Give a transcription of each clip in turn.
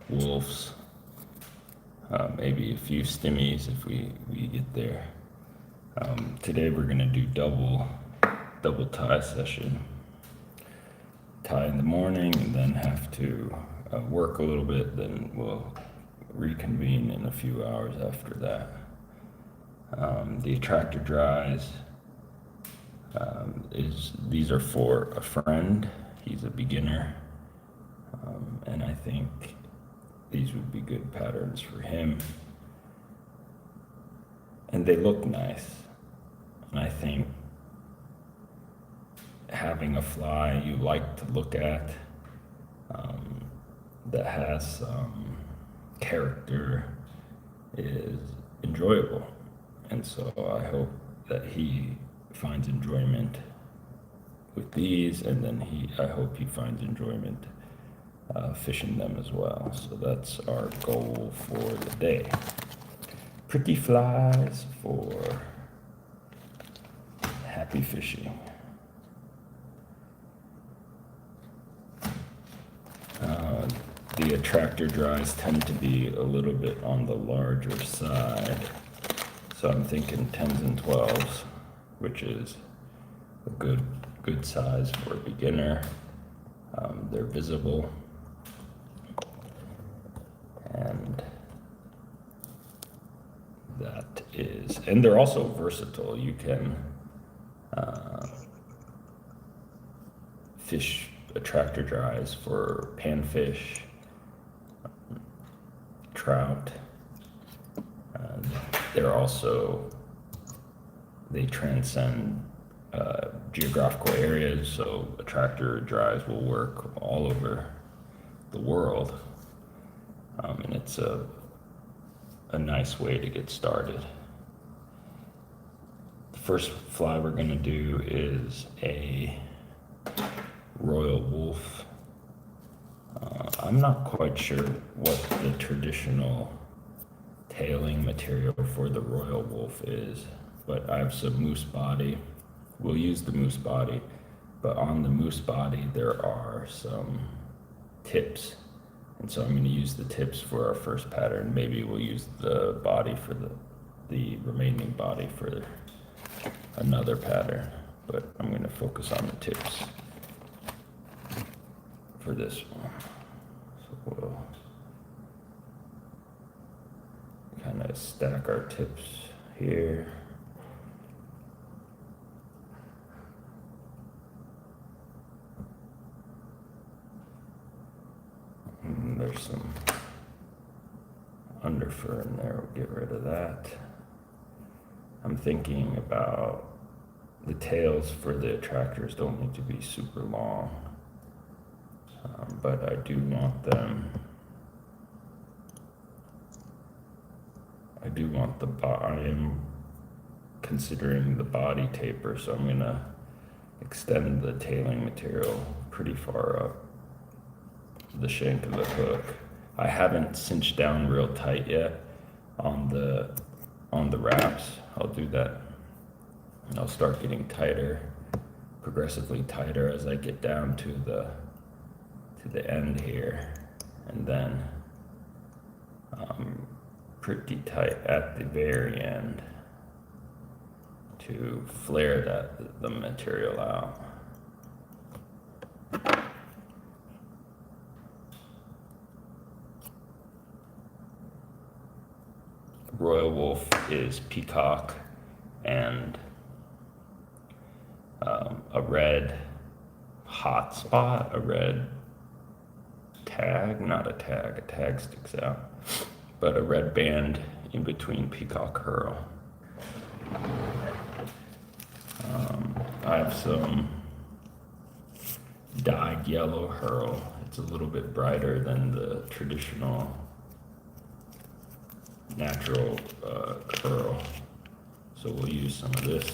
wolves, maybe a few stimmies if we get there. Today we're gonna do double tie session. Tie in the morning and then have to work a little bit, then we'll reconvene in a few hours after that. The attractor dries these are for a friend. He's a beginner, and I think these would be good patterns for him. And they look nice. And I think having a fly you like to look at, that has some character, is enjoyable. And so I hope that he finds enjoyment with these, and then I hope he finds enjoyment fishing them as well. So that's our goal for the day. Pretty flies for happy fishing. The attractor dries tend to be a little bit on the larger side. So I'm thinking 10s and 12s, which is a good size for a beginner. They're visible, and and they're also versatile. You can fish attractor dries for panfish, trout. They transcend geographical areas, so attractor dries will work all over the world, and it's a nice way to get started. The first fly we're going to do is a royal wolf. I'm not quite sure what the traditional tailing material for the royal wolf is, but I have some moose body. We'll use the moose body, but on the moose body there are some tips, and so I'm going to use the tips for our first pattern. Maybe we'll use the body for the remaining body for another pattern, but I'm going to focus on the tips for this one. So we'll kind of stack our tips here. And there's some underfur in there, we'll get rid of that. I'm thinking about the tails for the attractors don't need to be super long, but I do want them, I am considering the body taper, so I'm gonna extend the tailing material pretty far up the shank of the hook. I haven't cinched down real tight yet on the wraps. I'll do that, and I'll start getting tighter, progressively tighter as I get down to the end here, and then pretty tight at the very end to flare the material out. Royal wolf is peacock and a red hot spot, a red tag, not a tag sticks out, but a red band in between peacock herl. I have some dyed yellow herl. It's a little bit brighter than the traditional natural curl, so we'll use some of this,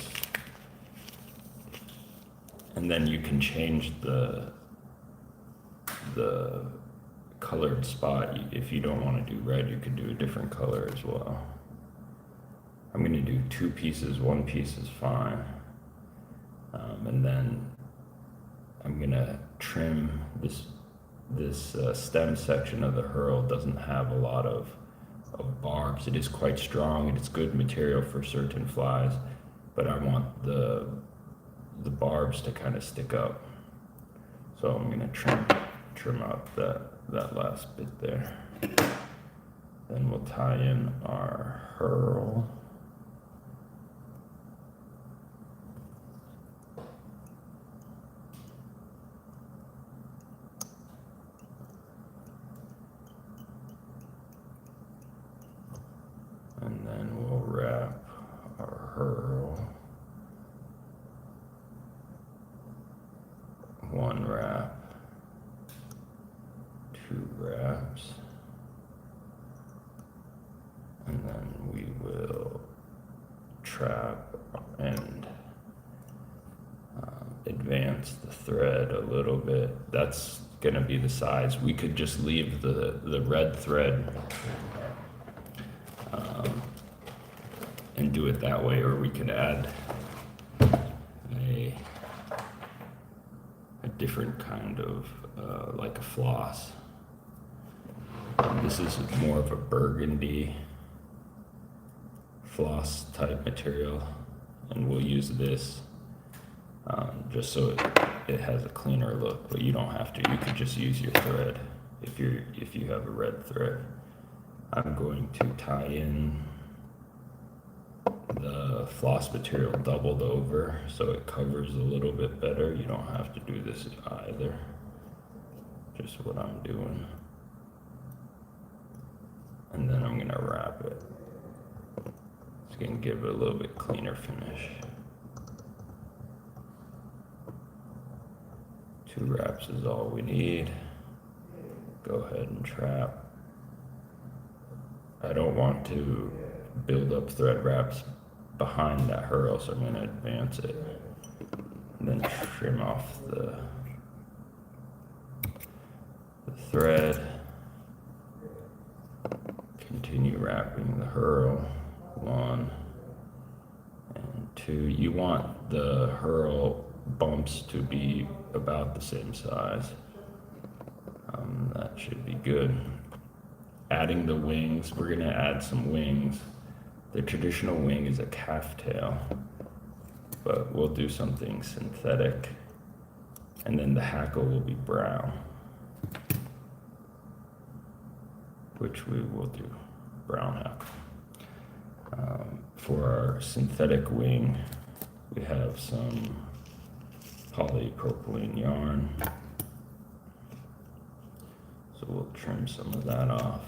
and then you can change the colored spot. If you don't want to do red, you could do a different color as well. I'm going to do 2 pieces, 1 piece is fine, and then I'm going to trim this this stem section of the hurl doesn't have a lot of barbs. It is quite strong and it's good material for certain flies, but I want the barbs to kind of stick up. So I'm gonna trim out that last bit there. Then we'll tie in our hurl. And then we'll wrap our hurl. One wrap, two wraps, and then we will trap and advance the thread a little bit. That's gonna be the size. We could just leave the red thread and do it that way, or we could add a different kind of like a floss. This is more of a burgundy floss type material, and we'll use this just so it has a cleaner look, but you don't have to. You could just use your thread if you have a red thread. I'm going to tie in the floss material doubled over so it covers a little bit better. You don't have to do this either, just what I'm doing. And then I'm gonna wrap it. It's gonna give it a little bit cleaner finish. 2 wraps is all we need. Go ahead and trap. I don't want to build up thread wraps behind that hurl, so I'm going to advance it and then trim off the thread. Continue wrapping the hurl. 1 and 2. You want the hurl bumps to be about the same size. That should be good. Adding the wings, we're going to add some wings. The traditional wing is a calf tail, but we'll do something synthetic, and then the hackle will be brown, which we will do brown hackle. For our synthetic wing, we have some polypropylene yarn, so we'll trim some of that off.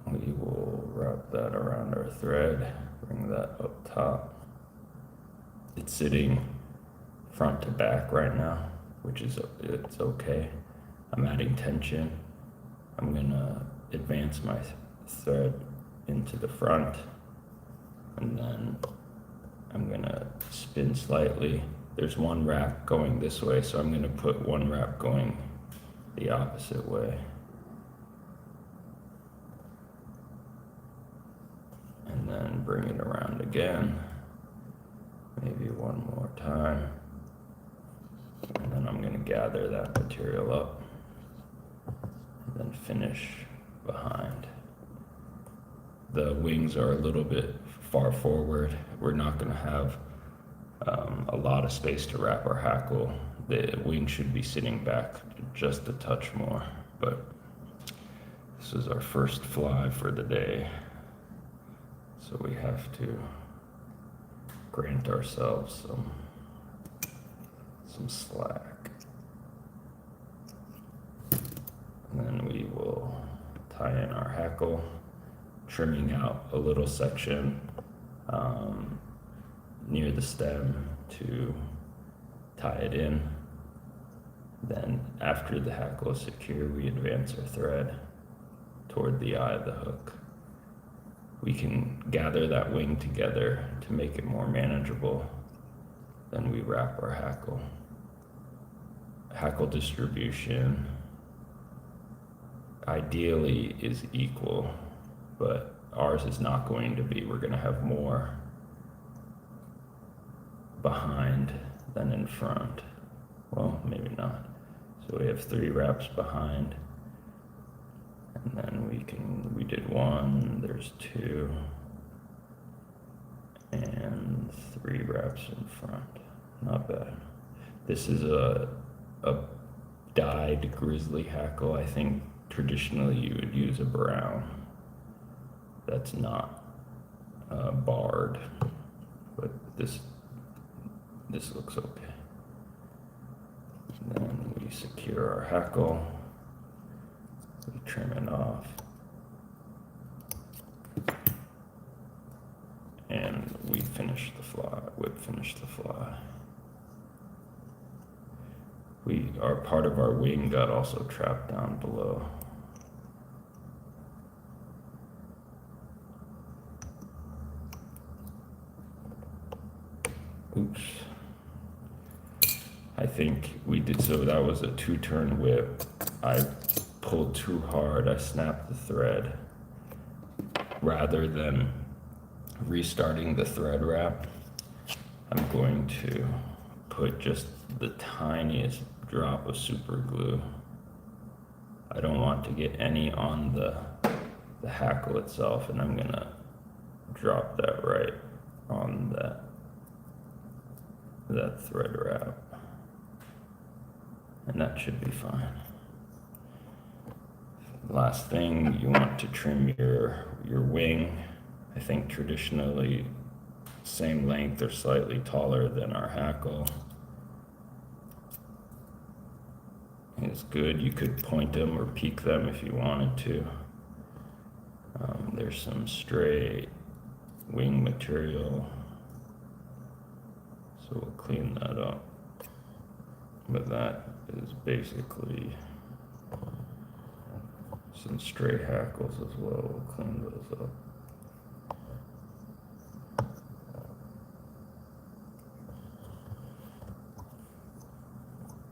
We will wrap that around our thread, bring that up top. It's sitting front to back right now, which is, it's okay. I'm adding tension. I'm gonna advance my thread into the front, and then I'm gonna spin slightly. There's 1 wrap going this way, so I'm gonna put 1 wrap going the opposite way. And then bring it around again, maybe 1 more time. And then I'm gonna gather that material up and then finish behind. The wings are a little bit far forward. We're not gonna have a lot of space to wrap our hackle. The wing should be sitting back just a touch more, but this is our first fly for the day, so we have to grant ourselves some slack. And then we will tie in our hackle, trimming out a little section near the stem to tie it in. Then after the hackle is secure, we advance our thread toward the eye of the hook. We can gather that wing together to make it more manageable. Then we wrap our hackle. Hackle distribution ideally is equal, but ours is not going to be. We're going to have more behind than in front. Well, maybe not. So we have 3 wraps behind, and then we did 1, there's 2, and 3 wraps in front. Not bad. This is a dyed grizzly hackle. I think traditionally you would use a brown that's not barred, but this looks okay. And then we secure our hackle, we trim it off, and we finish the fly, whip finish the fly. Our part of our wing got also trapped down below. Oops. I think we did, so that was a 2-turn whip. I pulled too hard, I snapped the thread. Rather than restarting the thread wrap, I'm going to put just the tiniest drop of super glue. I don't want to get any on the hackle itself, and I'm gonna drop that right on that thread wrap, and that should be fine. Last thing, you want to trim your wing. I think traditionally same length or slightly taller than our hackle is good. You could point them or peak them if you wanted to. There's some stray wing material, so we'll clean that up. But that is basically some stray hackles as well. We'll clean those up.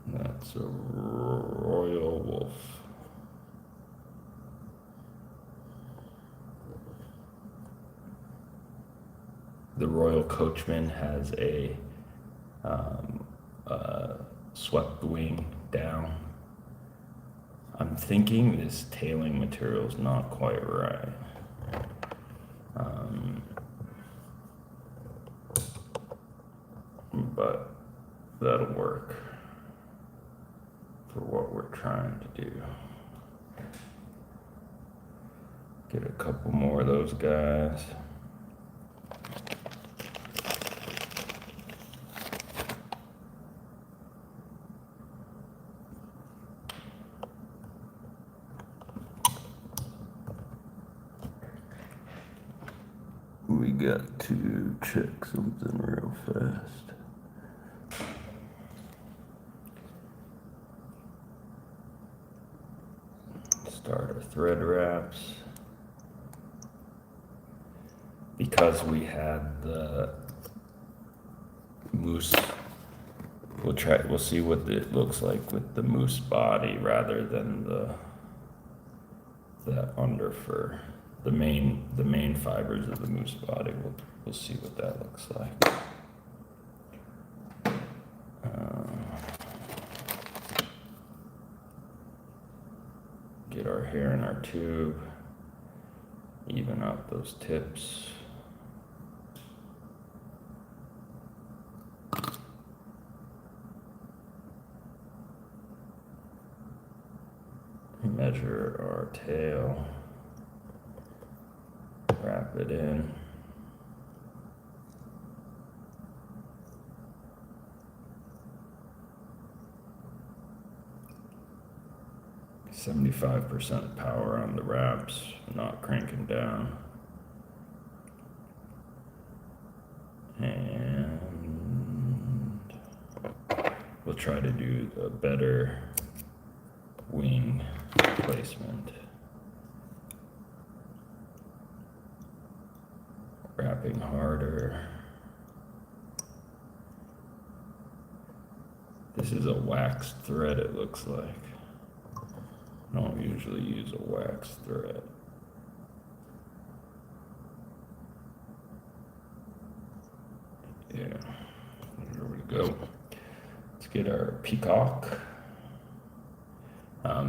That's a Royal Wolf. The Royal Coachman has a swept wing down. I'm thinking this tailing material is not quite right. But that'll work for what we're trying to do. Get a couple more of those guys. We got to check something real fast. Start our thread wraps. Because we had the moose, we'll see what it looks like with the moose body rather than the under fur. The main fibers of the moose body, we'll see what that looks like. Get our hair in our tube, even out those tips. Measure our tail. Wrap it in. %75 power on the wraps, not cranking down. And we'll try to do a better wing placement. Wrapping harder. This is a waxed thread, it looks like. I don't usually use a waxed thread. Yeah, here we go. get our peacock.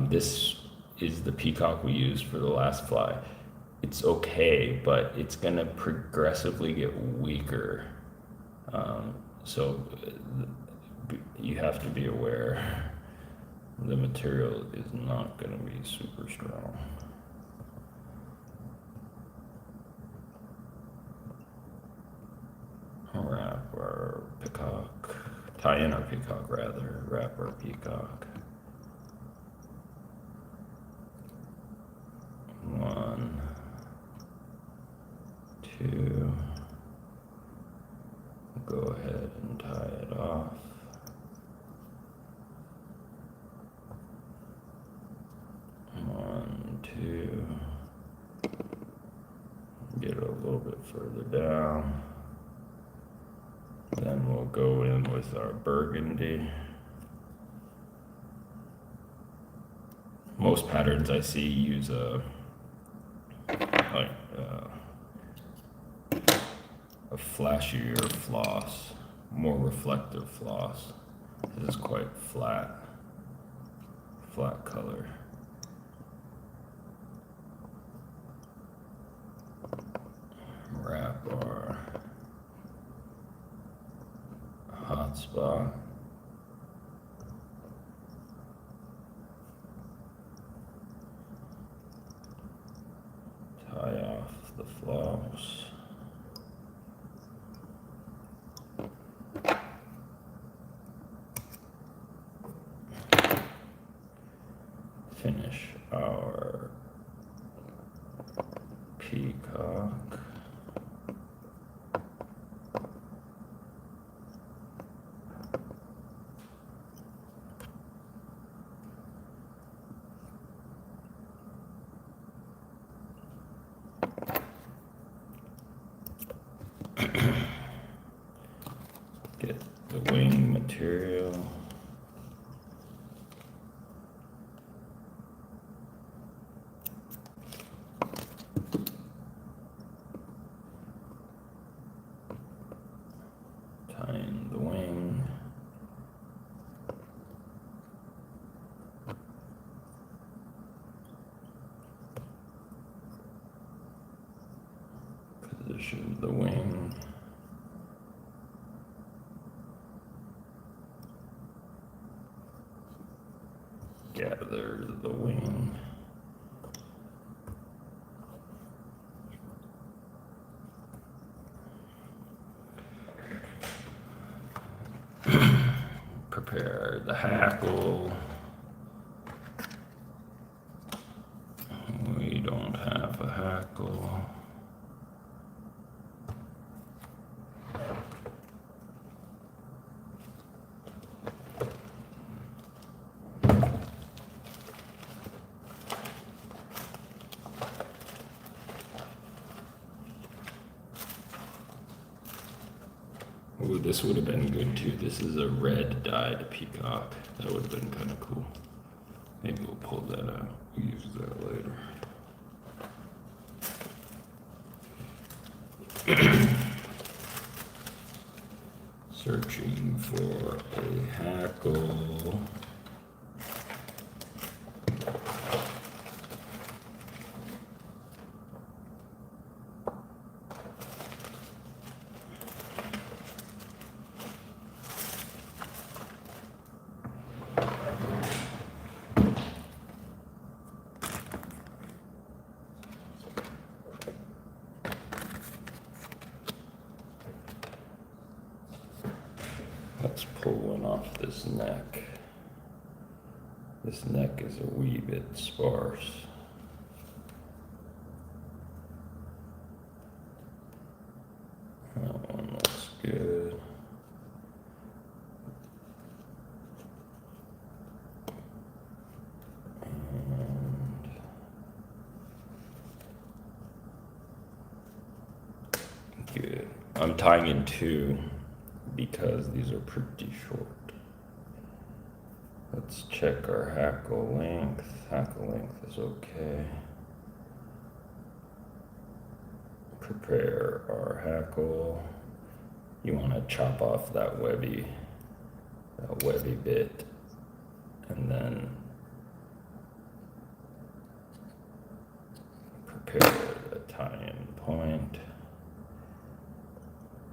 This is the peacock we used for the last fly. It's okay, but it's gonna progressively get weaker. So you have to be aware the material is not gonna be super strong. Wrap our peacock, tie in our peacock rather, wrap our peacock. 1, 2, go ahead and tie it off. One, two, get it a little bit further down. Then we'll go in with our burgundy. Most patterns I see use a flashier floss, more reflective floss. This is quite flat color. Wrap our hot spot. Tie off the floss. Finish our peacock. Get the wing material. Tie in the wing. Position the wing. Gather the wing. Prepare the hackle. We don't have a hackle. Ooh, this would have been good too. This is a red dyed peacock. That would have been kind of cool. Maybe we'll pull that out. We'll use that later. Searching for a hackle. Let's pull one off this neck. This neck is a wee bit sparse. That one looks good. And good. I'm tying in two because these are pretty short. Let's check our hackle length. Hackle length is okay. Prepare our hackle. You want to chop off that webby a webby bit, and then prepare the tie-in point.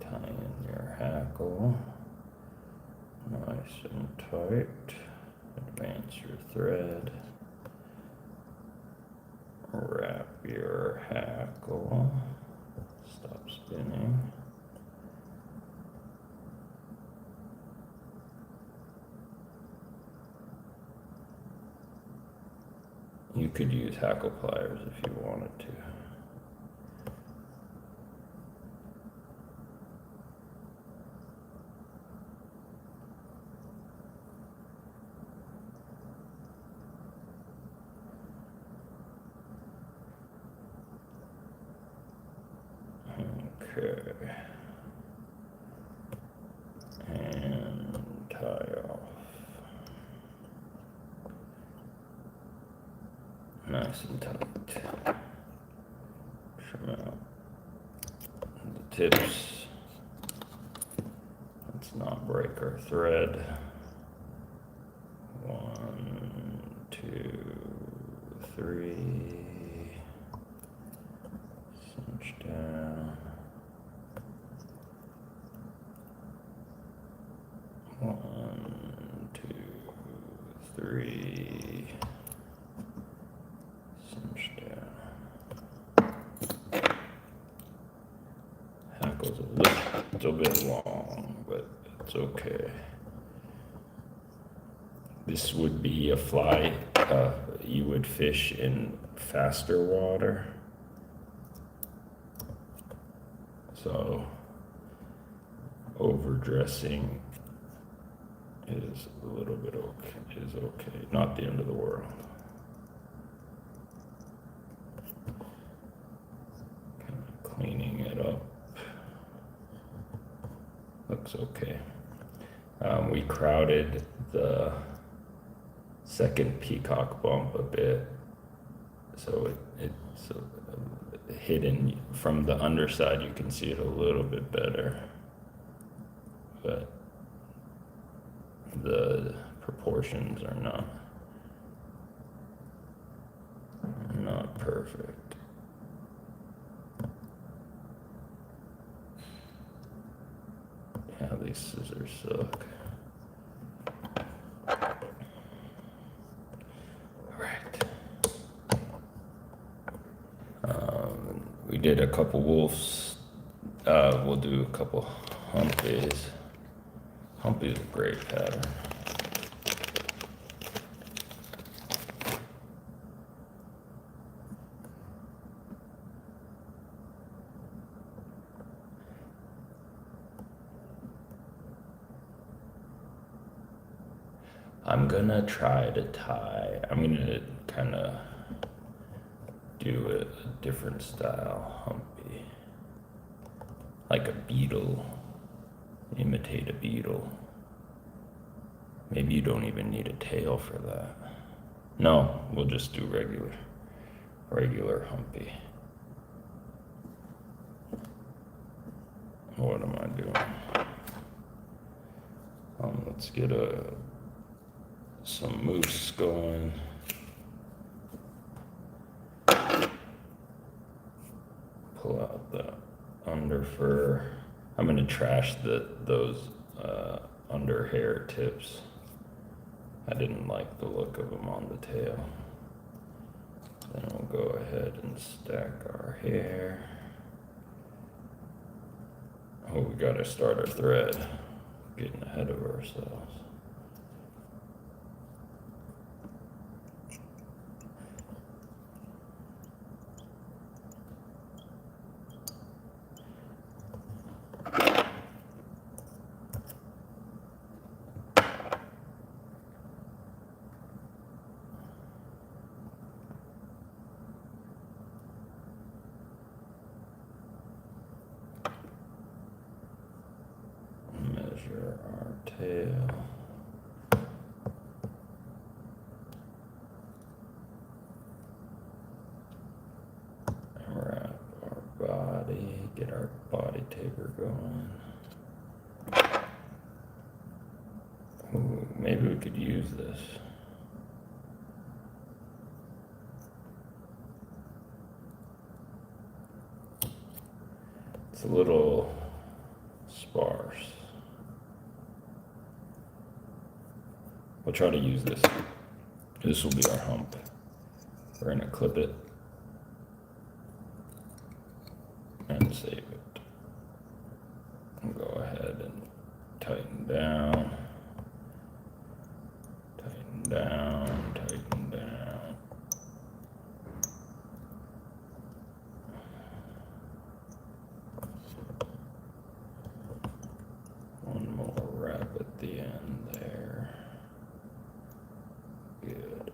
Tie in your hackle nice and tight. Advance your thread. Wrap your hackle. Stop spinning. You could use hackle pliers if you wanted to. Okay. And tie off. Nice and tight. Trim out the tips. Let's not break our thread. 1, 2, 3. Cinch down. 1, 2, 3. Cinch down. Hackle's a little bit long, but it's okay. This would be a fly you would fish in faster water. So overdressing is a little bit okay, not the end of the world. Kind of cleaning it up. Looks okay. We crowded the second peacock bump a bit, so it's hidden from the underside. You can see it a little bit better, but the proportions are not perfect. Yeah, these scissors suck. We did a couple wolves. We'll do a couple humpies. Humpy is a great pattern. I'm gonna try to tie. I'm gonna kind of do a different style humpy, like a beetle, imitate a beetle. Maybe you don't even need a tail for that. No, we'll just do regular humpy. What am I doing? Let's get some moose going. Pull out the under fur. I'm gonna trash those under hair tips. I didn't like the look of them on the tail. Then we'll go ahead and stack our hair. Oh, we gotta start our thread. Getting ahead of ourselves. Measure our tail. Wrap our body, get our body taper going. Ooh, could use this. It's a little sparse. We'll try to use this. This will be our hump. We're gonna clip it and save it. And go ahead and tighten down, tighten down, tighten down. One more wrap at the end there. Good.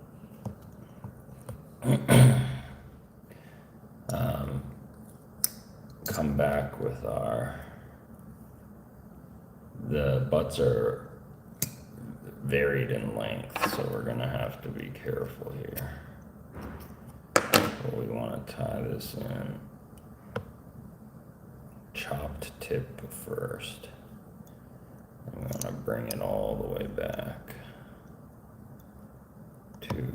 Come back with the butts are varied in length, so we're gonna have to be careful here. But we want to tie this in chopped tip first. And we want to bring it all the way back to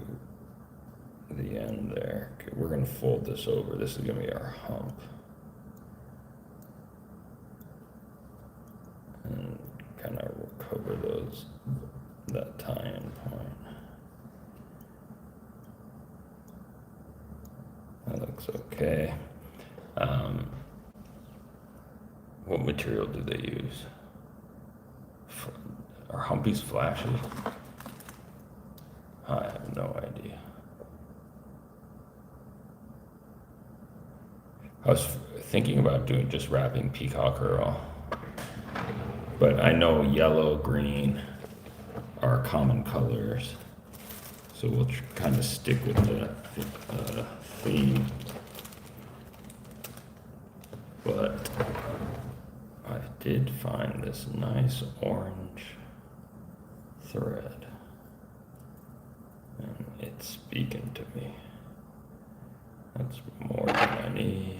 the end there. We're gonna fold this over. This is gonna be our hump. And kind of recover that tie-in point. That looks okay. What material do they use? Are humpies flashy? I have no idea. I was thinking about just wrapping peacock herl. But I know yellow, green are common colors, so we'll kind of stick with the theme. But I did find this nice orange thread, and it's speaking to me. That's more than I need.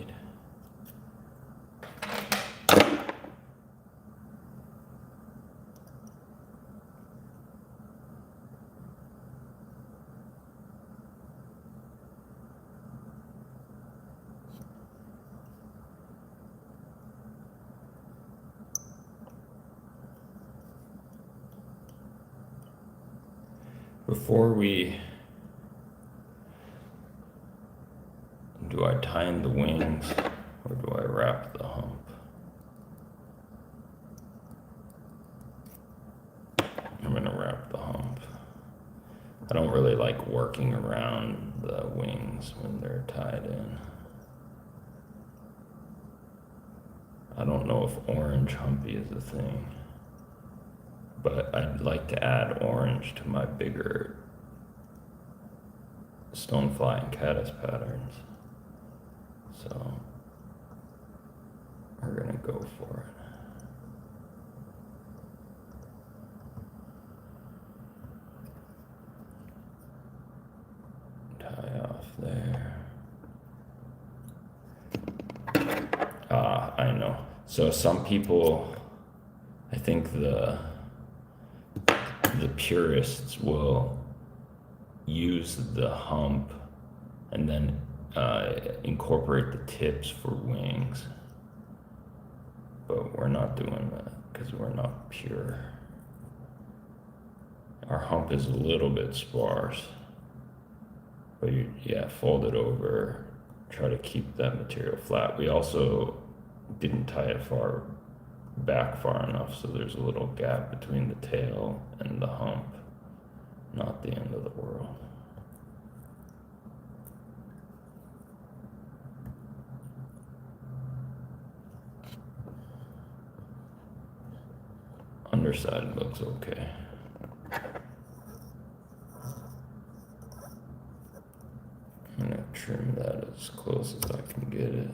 Before do I tie in the wings or do I wrap the hump? I'm gonna wrap the hump. I don't really like working around the wings when they're tied in. I don't know if orange humpy is a thing, but I'd like to add orange to my bigger stonefly and caddis patterns. So we're gonna go for it. Tie off there. I know. So some people, I think the purists will use the hump and then incorporate the tips for wings, but we're not doing that because we're not pure. Our hump is a little bit sparse, but fold it over, try to keep that material flat. We also didn't tie it far enough, so there's a little gap between the tail and the hump. Not the end of the world. Underside looks okay. I'm gonna trim that as close as I can get it.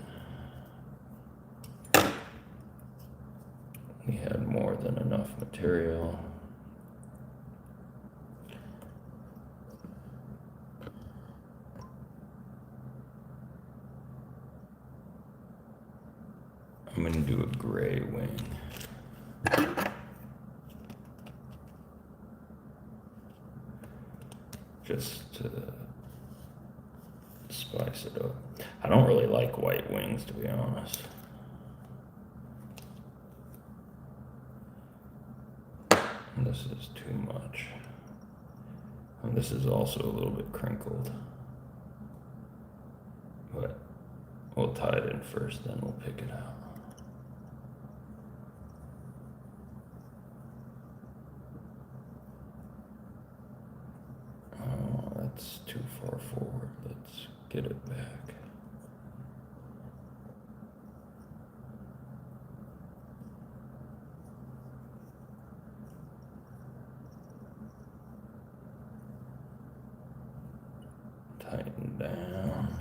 We had more than enough material. I'm gonna do a gray wing. just to spice it up. I don't really like white wings, to be honest. And this is too much. And this is also a little bit crinkled. But we'll tie it in first, then we'll pick it out. Oh, that's too far forward. Let's get it back. Tighten down.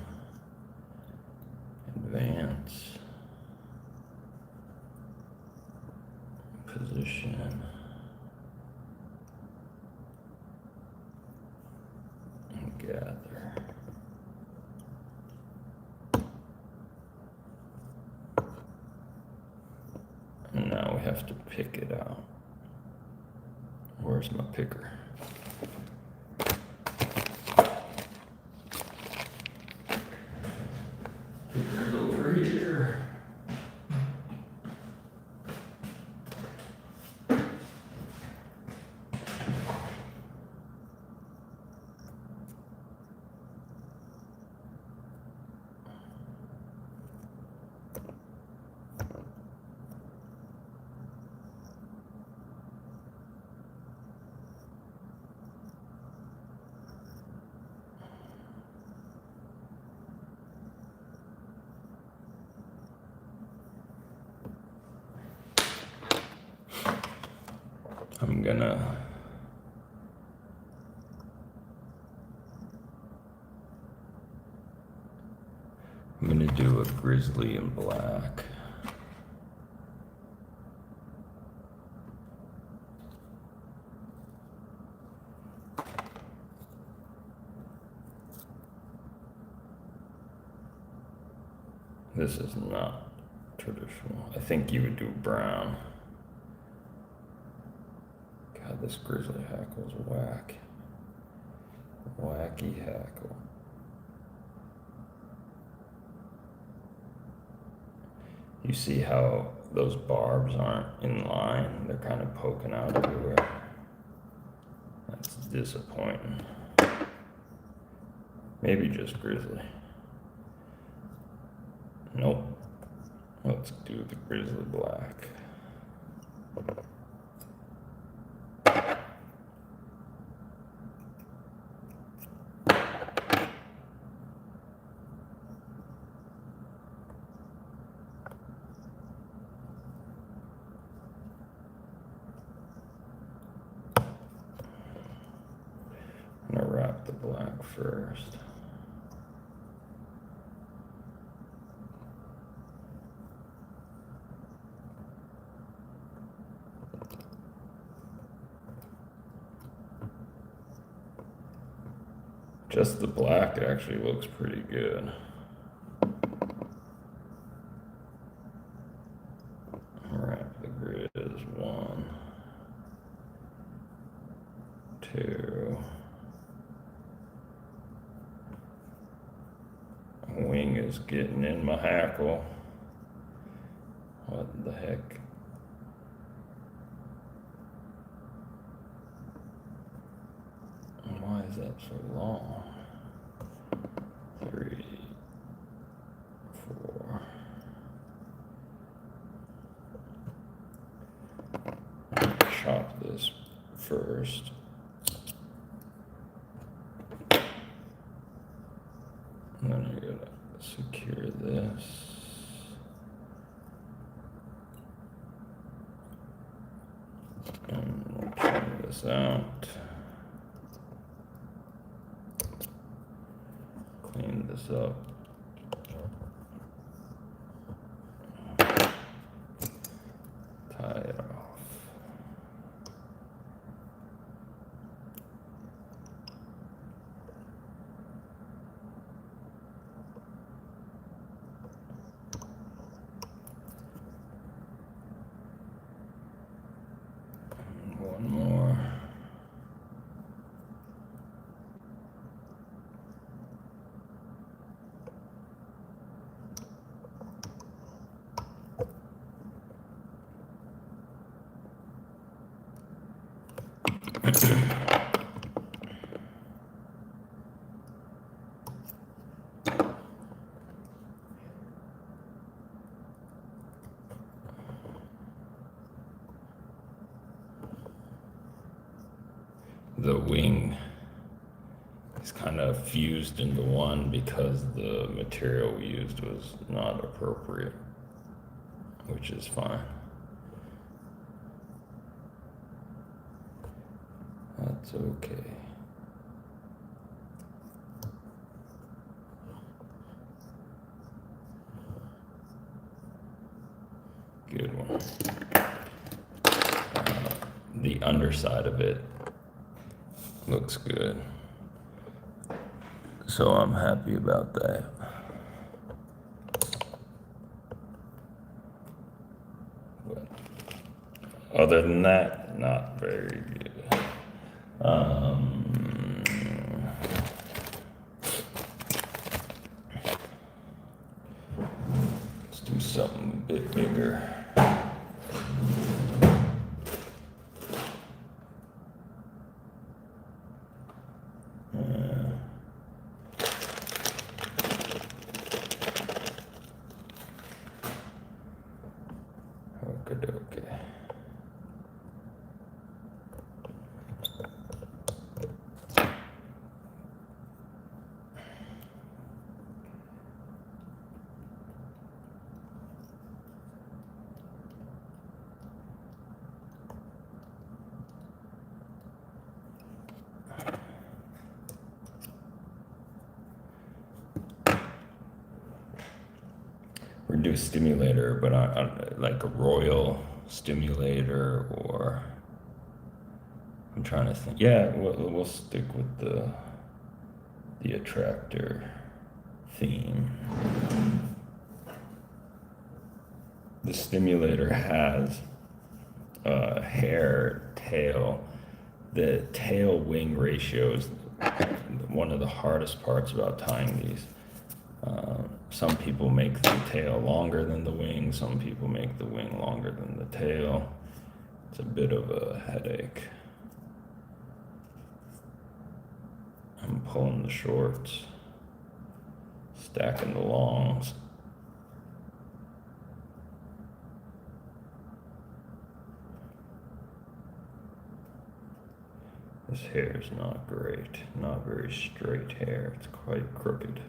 Advance. Position. And gather. And now we have to pick it out. Where's my picker? Picker's over here. I'm gonna do a grizzly in black. This is not traditional. I think you would do brown. God, this grizzly hackle's whack. Wacky hackle. You see how those barbs aren't in line? They're kind of poking out everywhere. That's disappointing. Maybe just grizzly. Nope. Let's do the grizzly black. I'm gonna wrap the black first. Just the black actually looks pretty good. Wrap the grizz. 1, 2. Wing is getting in my hackle. What the heck? Why is that so long? 3, 4. Chop this first. And then I gotta secure this. And we'll trim this out. Clean this up. Tie it off. And one more. wing is kind of fused into one because the material we used was not appropriate, which is fine. That's okay. Good one. The underside of it looks good, so I'm happy about that. But other than that, not very good. Let's do something a bit bigger. Okay. We're gonna do a stimulator, but like a royal stimulator, or I'm trying to think. Yeah, we'll stick with the attractor theme. The stimulator has a hair tail. The tail wing ratio is one of the hardest parts about tying these. Some people make the tail longer than the wing, some people make the wing longer than the tail. It's a bit of a headache. I'm pulling the shorts, stacking the longs. This hair is not great, not very straight hair, it's quite crooked.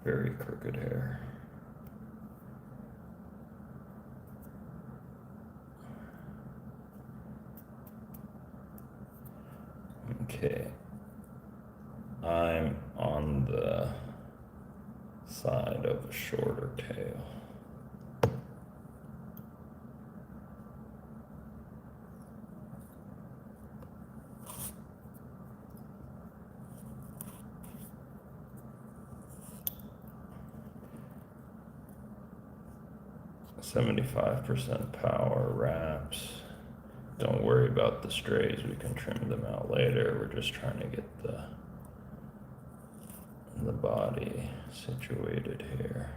Very crooked hair. Okay, I'm on the side of a shorter tail. %, power wraps. Don't worry about the strays, we can trim them out later. We're just trying to get the body situated here.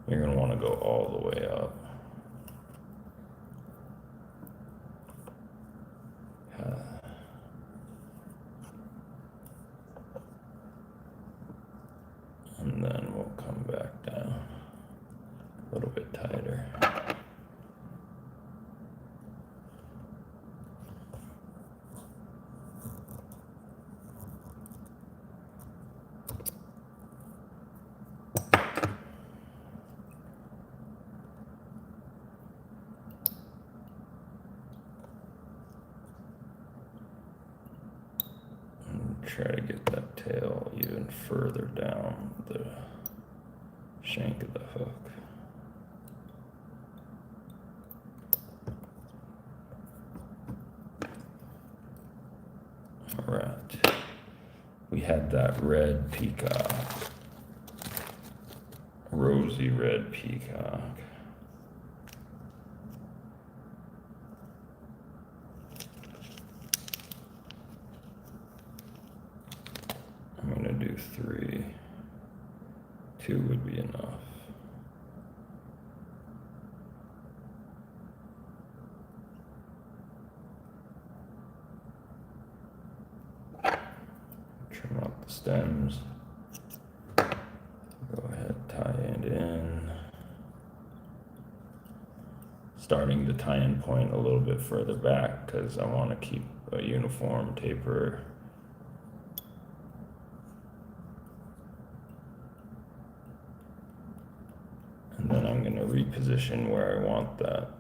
You're gonna wanna go all the way up. And then we'll come back down a little bit tighter. Try to get that tail even further down the shank of the hook. All right, we had that red peacock, rosy red peacock. I'm gonna do 3. 2 would be enough. stems. Go ahead, tie it in. Starting the tie-in point a little bit further back because I want to keep a uniform taper. And then I'm going to reposition where I want that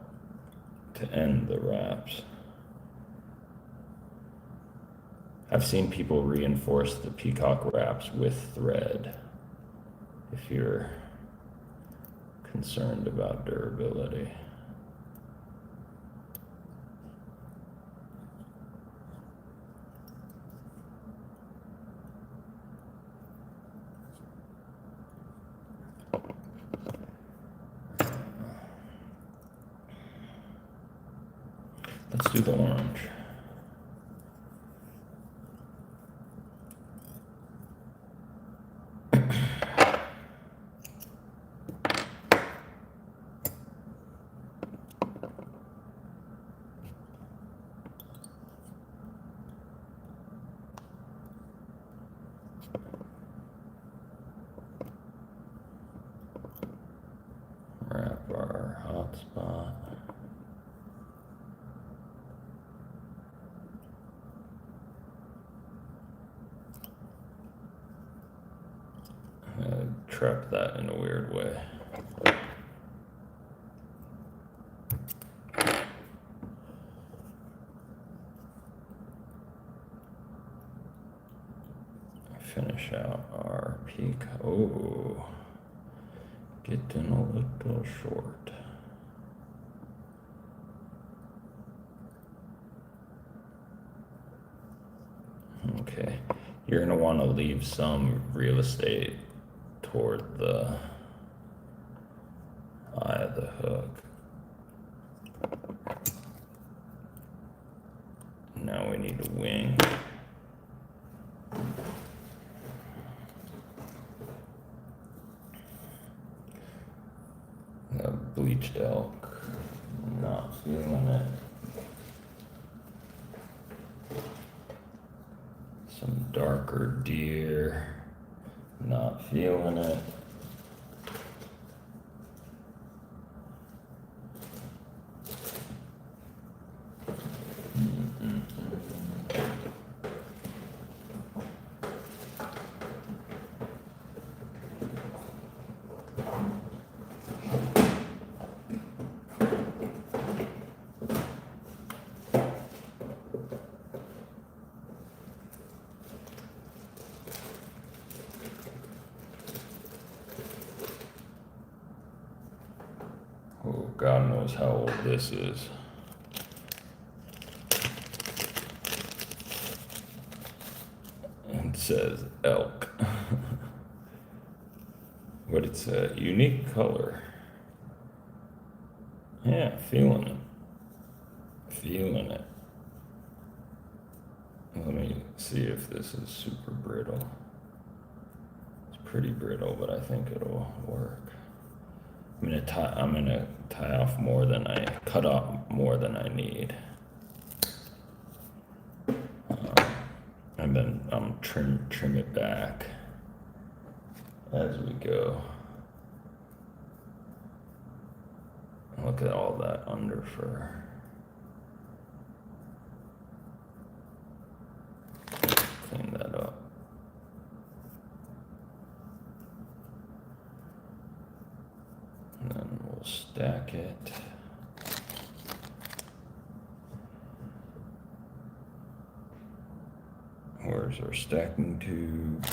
to end the wraps. I've seen people reinforce the peacock wraps with thread if you're concerned about durability. Let's do the orange. Wrap our hotspot. Trap that in a weird way. Finish out our peak. Oh, getting a little short. Okay, you're gonna want to leave some real estate toward the eye of the hook. Now we need a wing. Bleached elk, not feeling it. Some darker deer, not feeling it. Oh, God knows how old this is. It says elk. But it's a unique color. Yeah, feeling it. Feeling it. Let me see if this is super brittle. It's pretty brittle, but I think it'll work. I'm gonna tie off more than cut off more than I need. And then trim it back as we go. Look at all that under fur. Clean that up. And then we'll stack it. Where's our stacking tube?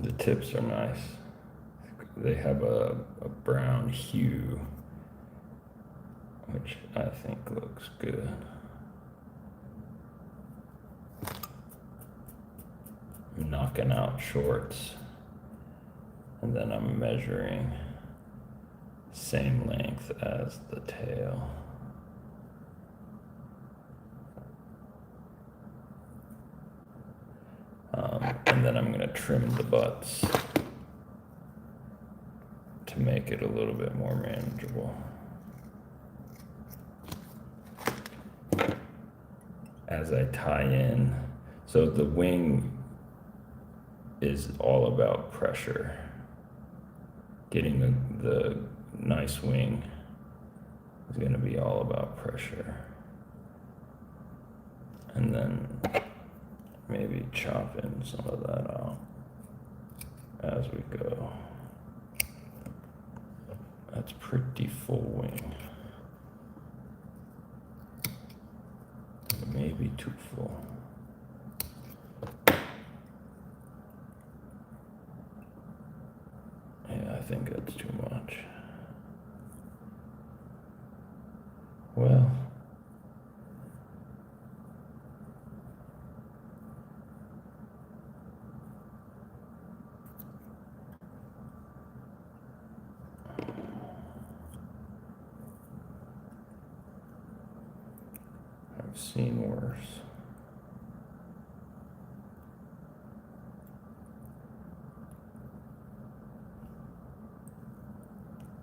The tips are nice. They have a brown hue, which I think looks good. I'm knocking out shorts, and then I'm measuring same length as the tail. And then I'm gonna trim the butts to make it a little bit more manageable. As I tie in, so the wing is all about pressure. Getting the nice wing is gonna be all about pressure. And then maybe chop in some of that out as we go. That's pretty full wing. Maybe too full. Yeah, I think that's too much. Well, I've seen worse.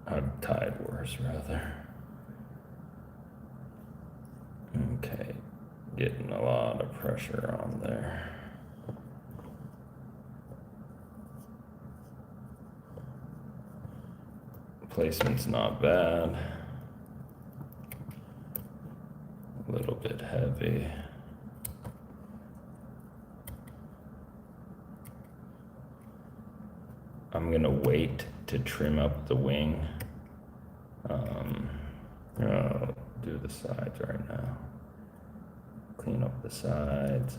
I've tied worse, rather. Okay, getting a lot of pressure on there. Placement's not bad. A little bit heavy. I'm gonna wait to trim up the wing. I'll do the sides right now. Clean up the sides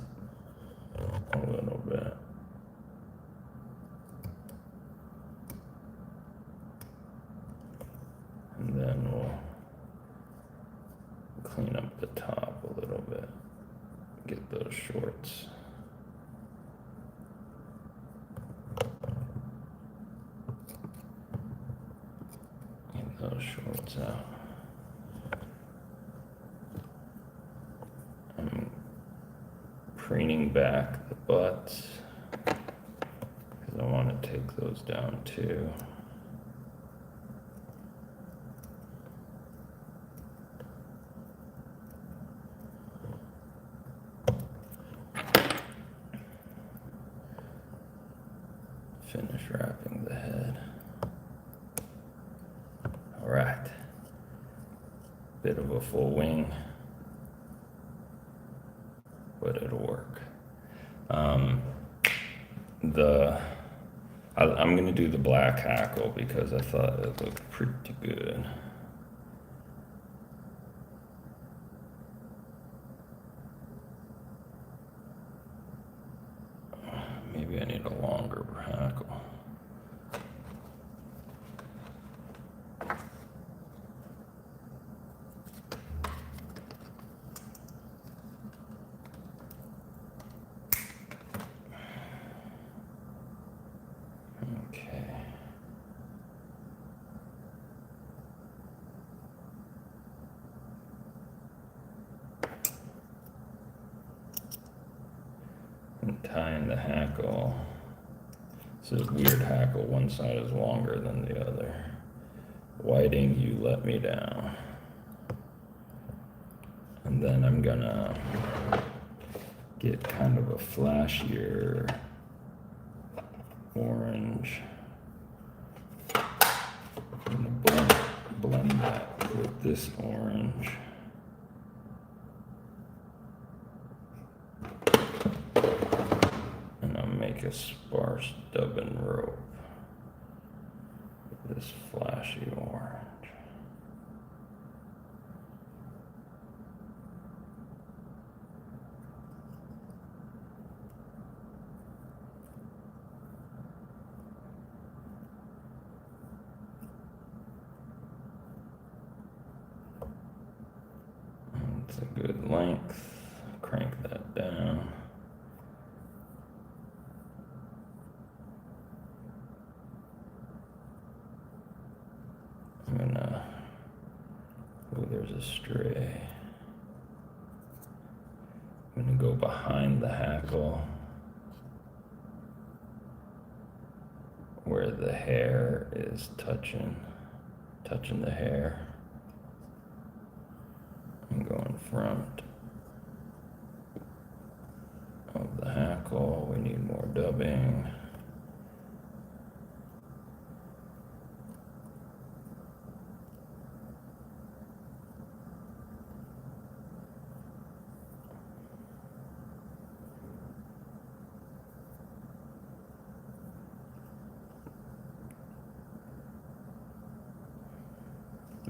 a little bit. And then we'll clean up the top a little bit. Get those shorts. Get those shorts out. I'm preening back the butts because I want to take those down too. Finish wrapping the head. All right. Bit of a full wing, but it'll work. I'm gonna do the black hackle because I thought it looked pretty good. Maybe I need a longer hackle. Okay. And tying the hackle. It's a weird hackle. One side is longer than the other. Whiting, you let me down. And then I'm gonna get kind of a flashier orange. I'm gonna blend that with this orange. And I'll make a sparse dubbin rope with this flashy orange. It's a good length. Crank that down. I'm gonna, oh, there's a stray. I'm gonna go behind the hackle where the hair is touching the hair. I'm going front of the hackle. We need more dubbing.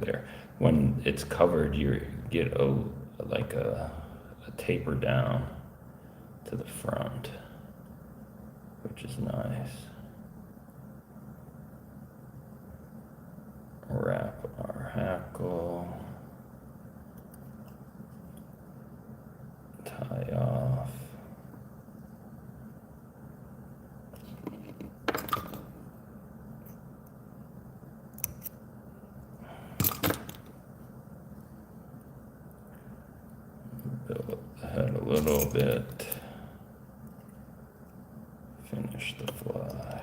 There. When it's covered, you get a taper down to the front, which is nice. Wrap our hackle, tie off. Build the head a little bit. Finish the fly.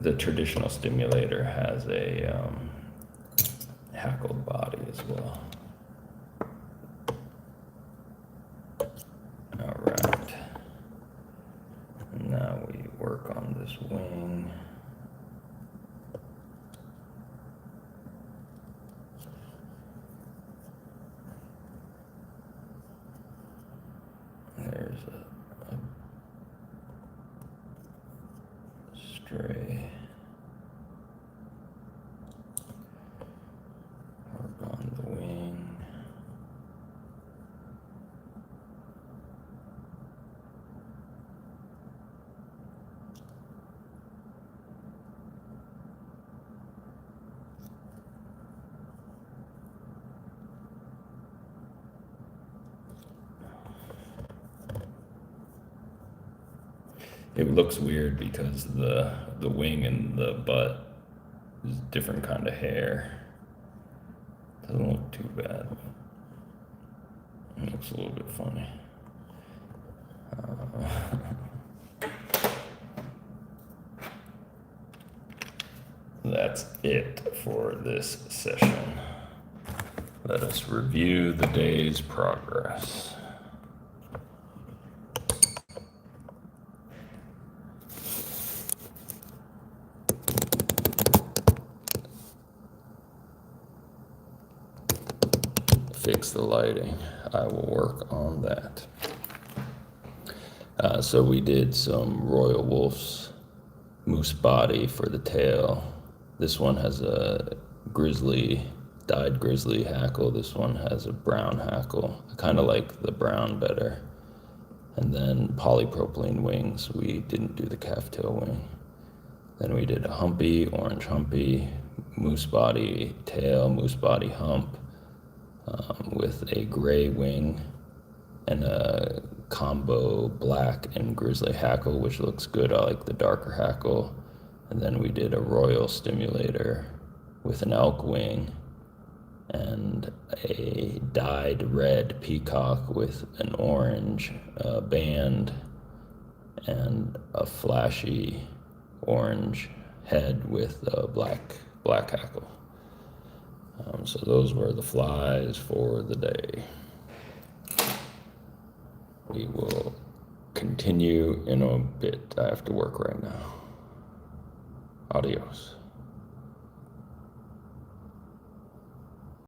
The traditional stimulator has a hackled body as well. All right. Now we work on this wing. There's a stray. Work on the wing. It looks weird because the wing and the butt is different kind of hair. Doesn't look too bad. It looks a little bit funny. That's it for this session. Let us review the day's progress. Fix the lighting. I will work on that. So we did some Royal Wolf's moose body for the tail. This one has a dyed grizzly hackle. This one has a brown hackle. I kind of like the brown better. And then polypropylene wings. We didn't do the calf tail wing. Then we did a humpy, orange humpy, moose body tail, moose body hump, with a gray wing and a combo black and grizzly hackle, which looks good. I like the darker hackle. And then we did a royal stimulator with an elk wing and a dyed red peacock with an orange band and a flashy orange head with a black hackle. So those were the flies for the day. We will continue in a bit. I have to work right now. Adios.